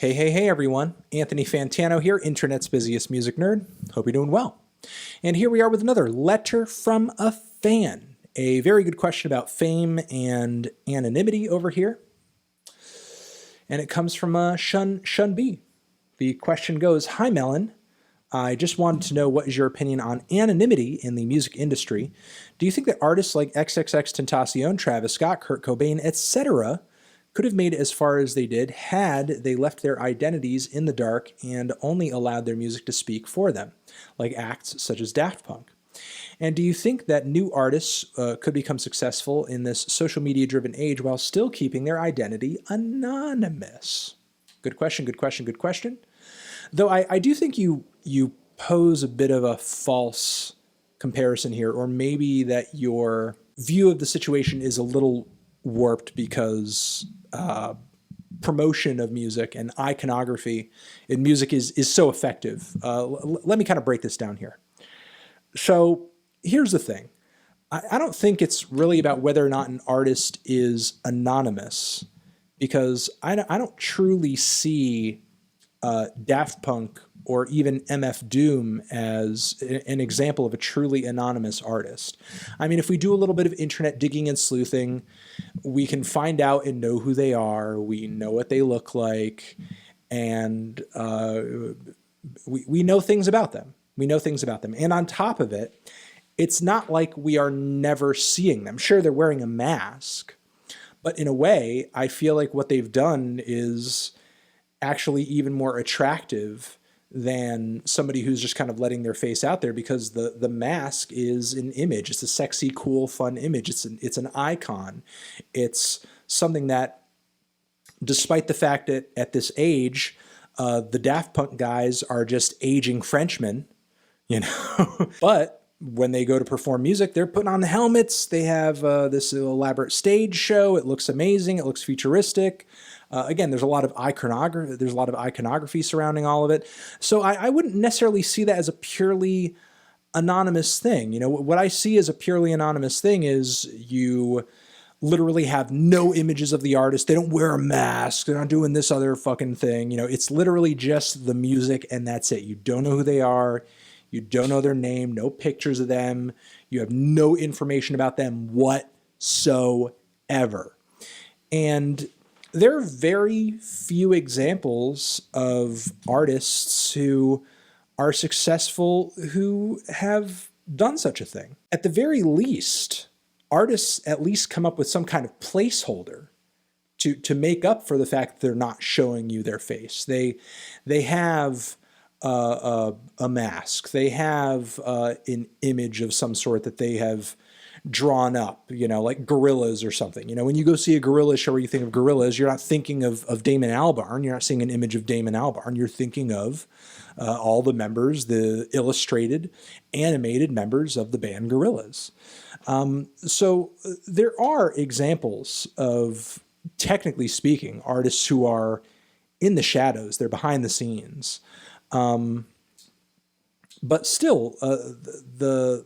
Hey everyone. Anthony Fantano here, internet's busiest music nerd. Hope you're doing well. And here we are with another letter from a fan. A very good question about fame and anonymity over here. And it comes from Shun B. The question goes, "Hi Melon. I just wanted to know what is your opinion on anonymity in the music industry. Do you think that artists like XXXTentacion, Travis Scott, Kurt Cobain, etc. could have made it as far as they did had they left their identities in the dark and only allowed their music to speak for them, like acts such as Daft Punk? And do you think that new artists could become successful in this social media driven age while still keeping their identity anonymous?" Good question, good question, good question. Though I do think you pose a bit of a false comparison here, or maybe that your view of the situation is a little warped because promotion of music and iconography in music is so effective. Let me kind of break this down here. So here's the thing. I don't think it's really about whether or not an artist is anonymous, because I don't truly see Daft Punk or even MF Doom as an example of a truly anonymous artist. I mean, if we do a little bit of internet digging and sleuthing, we can find out and know who they are. We know what they look like, and we know things about them. We know things about them. And on top of it, it's not like we are never seeing them. Sure, they're wearing a mask, but in a way, I feel like what they've done is actually even more attractive than somebody who's just kind of letting their face out there, because the mask is an image. It's a sexy, cool, fun image. It's an icon. It's something that, despite the fact that at this age, the Daft Punk guys are just aging Frenchmen, you know, but when they go to perform music, they're putting on the helmets. They have this elaborate stage show. It looks amazing. It looks futuristic. Again, there's a lot of iconography. There's a lot of iconography surrounding all of it. So I wouldn't necessarily see that as a purely anonymous thing. You know, what I see as a purely anonymous thing is you literally have no images of the artist. They don't wear a mask. They're not doing this other fucking thing. You know, it's literally just the music and that's it. You don't know who they are. You don't know their name, no pictures of them. You have no information about them whatsoever. And there are very few examples of artists who are successful who have done such a thing. At the very least, artists at least come up with some kind of placeholder to make up for the fact that they're not showing you their face. They have a mask. They have an image of some sort that they have drawn up, you know, like Gorillaz or something. You know, when you go see a Gorillaz show or you think of Gorillaz, you're not thinking of Damon Albarn. You're not seeing an image of Damon Albarn. You're thinking of all the members, the illustrated, animated members of the band Gorillaz. So there are examples of, technically speaking, artists who are in the shadows. They're behind the scenes. But still, the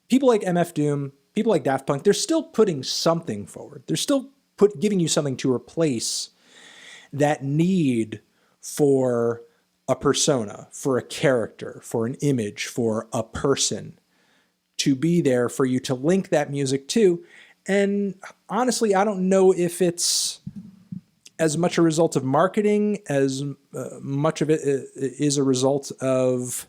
people like MF Doom, people like Daft Punk, they're still putting something forward. They're still giving you something to replace that need for a persona, for a character, for an image, for a person to be there for you to link that music to. And honestly, I don't know if it's as much a result of marketing as much of it is a result of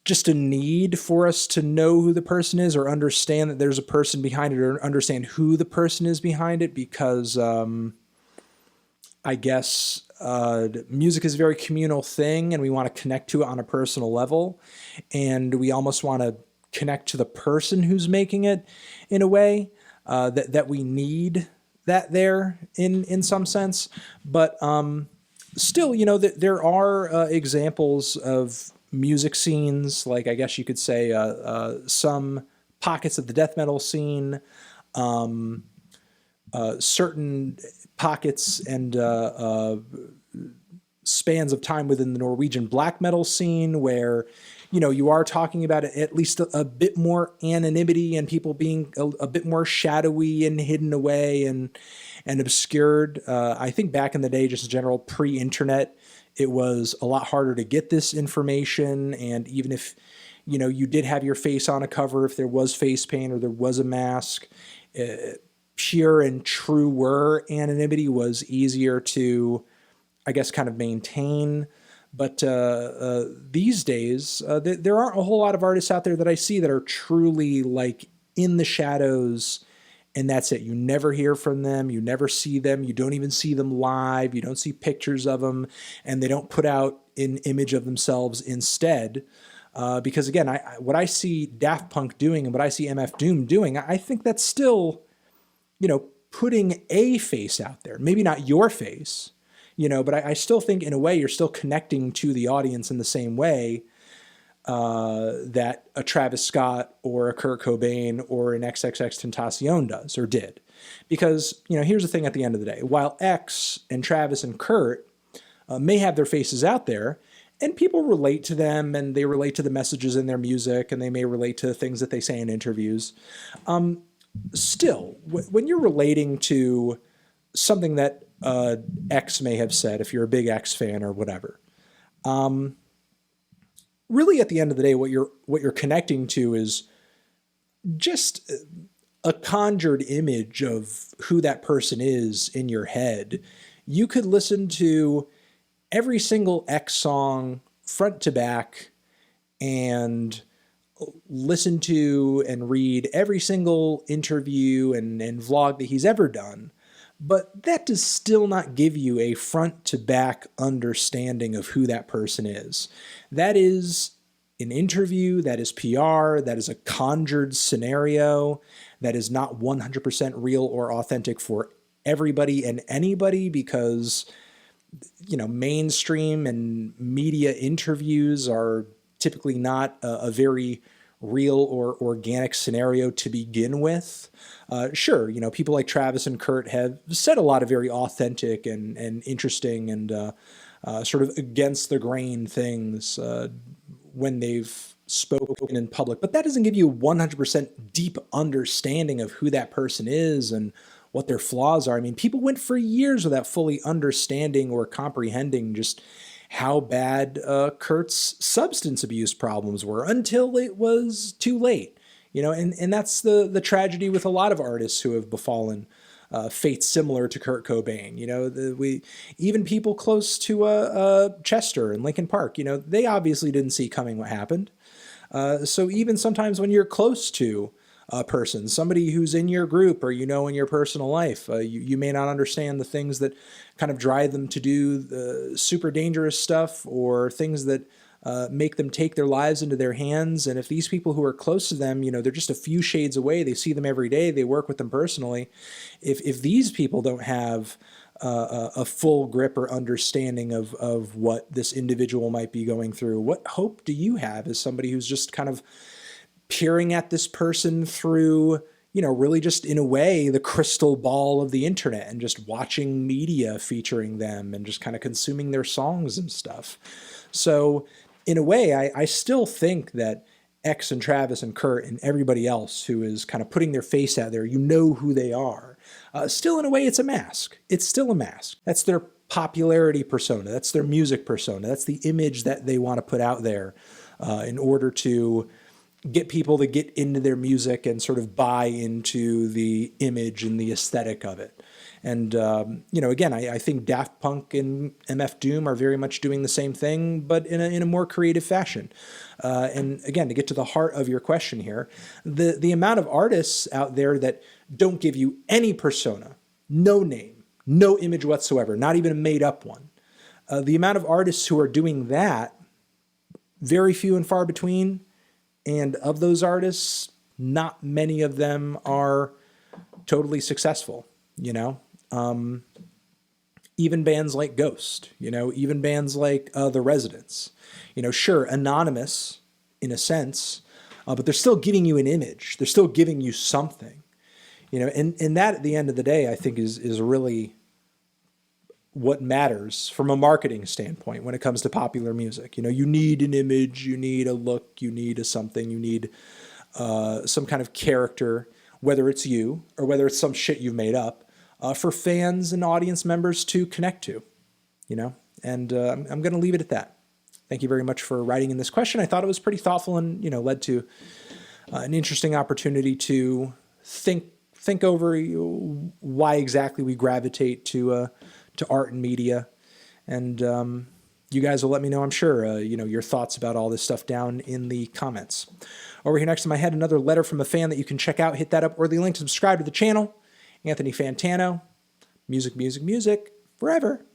just a need for us to know who the person is, or understand that there's a person behind it, or understand who the person is behind it, because I guess music is a very communal thing and we want to connect to it on a personal level, and we almost want to connect to the person who's making it in a way that we need that there in some sense. But still, you know, there are examples of music scenes, like I guess you could say some pockets of the death metal scene, certain pockets and spans of time within the Norwegian black metal scene where, you know, you are talking about at least a bit more anonymity and people being a bit more shadowy and hidden away, and and obscured. I think back in the day, just in general, pre-internet, it was a lot harder to get this information. And even if, you did have your face on a cover, if there was face paint or there was a mask, pure and truer anonymity was easier to, I guess, kind of maintain. But these days, there aren't a whole lot of artists out there that I see that are truly like in the shadows, and that's it. You never hear from them. You never see them. You don't even see them live. You don't see pictures of them, and they don't put out an image of themselves instead. Because again, what I see Daft Punk doing and what I see MF Doom doing, I think that's still, putting a face out there. Maybe not your face, but I still think in a way you're still connecting to the audience in the same way that a Travis Scott or a Kurt Cobain or an XXXTentacion does or did. Because, here's the thing at the end of the day. While X and Travis and Kurt may have their faces out there, and people relate to them, and they relate to the messages in their music, and they may relate to things that they say in interviews. Still, when you're relating to something that X may have said, if you're a big X fan or whatever, really at the end of the day, what you're connecting to is just a conjured image of who that person is in your head. You could listen to every single X song front to back and listen to and read every single interview and vlog that he's ever done. But that does still not give you a front to back understanding of who that person is. That is an interview, that is PR, that is a conjured scenario, that is not 100% real or authentic for everybody and anybody, because mainstream and media interviews are typically not a very real or organic scenario to begin with. Sure, people like Travis and Kurt have said a lot of very authentic and interesting and sort of against the grain things when they've spoken in public, but that doesn't give you a 100% deep understanding of who that person is and what their flaws are. I mean, people went for years without fully understanding or comprehending just how bad Kurt's substance abuse problems were until it was too late. And that's the tragedy with a lot of artists who have befallen fates similar to Kurt Cobain. Even people close to Chester and Linkin Park, they obviously didn't see coming what happened. So even sometimes when you're close to a person, somebody who's in your group or in your personal life, you may not understand the things that kind of drive them to do the super dangerous stuff or things that make them take their lives into their hands. And if these people who are close to them, they're just a few shades away, they see them every day, they work with them personally. If these people don't have a full grip or understanding of what this individual might be going through, what hope do you have as somebody who's just kind of peering at this person through, really just in a way, the crystal ball of the internet and just watching media featuring them and just kind of consuming their songs and stuff. So in a way, I still think that X and Travis and Kurt and everybody else who is kind of putting their face out there, who they are. Still, in a way, it's a mask. It's still a mask. That's their popularity persona. That's their music persona. That's the image that they want to put out there in order to get people to get into their music and sort of buy into the image and the aesthetic of it. And, again, I think Daft Punk and MF Doom are very much doing the same thing, but in a more creative fashion. And again, to get to the heart of your question here, the amount of artists out there that don't give you any persona, no name, no image whatsoever, not even a made up one. The amount of artists who are doing that, very few and far between. And of those artists, not many of them are totally successful, even bands like Ghost, even bands like The Residents, sure, anonymous in a sense, but they're still giving you an image. They're still giving you something, and that at the end of the day, I think is really what matters from a marketing standpoint when it comes to popular music. You need an image, you need a look, you need a something, you need some kind of character, whether it's you or whether it's some shit you've made up, for fans and audience members to connect to, you know, and I'm going to leave it at that. Thank you very much for writing in this question. I thought it was pretty thoughtful and, you know, led to an interesting opportunity to think over why exactly we gravitate to art and media. And you guys will let me know, I'm sure, you know, your thoughts about all this stuff down in the comments. Over here next to my head, another letter from a fan that you can check out. Hit that upworthy link to subscribe to the channel. Anthony Fantano, music, music, music, forever.